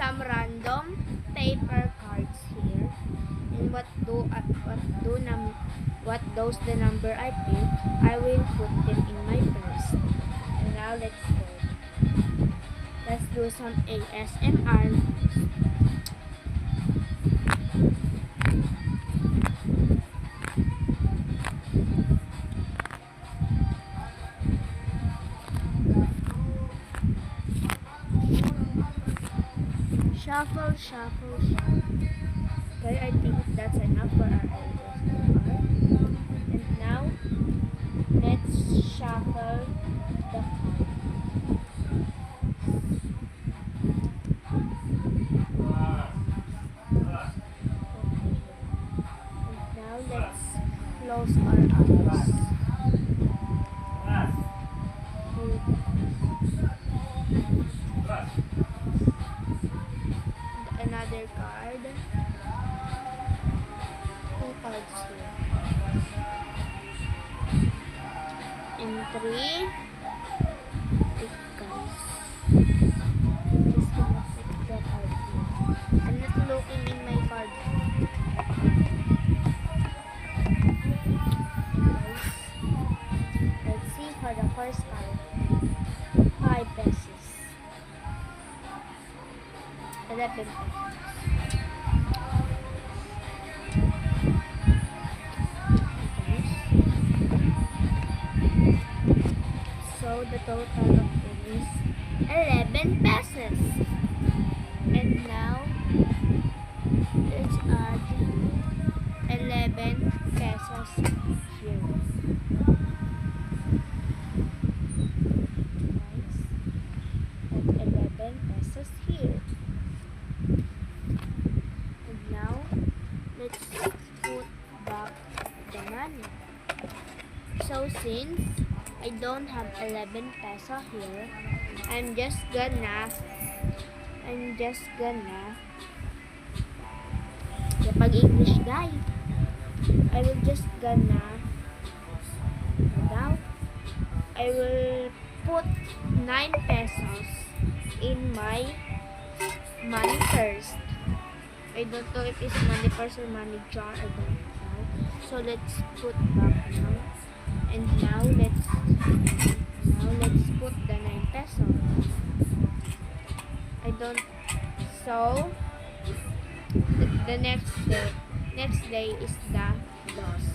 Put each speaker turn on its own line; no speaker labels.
some random paper cards here. And what those the number I pick, I will put them in my purse. And now let's go. Let's do some ASMR. Shuffle, shuffle, shuffle. Okay, I think that's enough for our ASMR. And now, let's shuffle the cards. And now, let's close our eyes. Another card. 2 cards here. And 3 big cards. Just gonna put the card here. I'm not looking in my card. Let's see for the first card. 5 pesos. 11 pesos. So the total of it is 11 pesos. And now let's add 11 pesos here. Nice. And 11 pesos here. And now let's put back the money. So since I don't have 11 peso here, I'm just gonna English guys. I will just gonna now I will put 9 pesos in my money first. I don't know if it's money purse or money jar, I don't know. So let's put back now. And now let's put the 9 pesos. I don't. So the next day is the loss.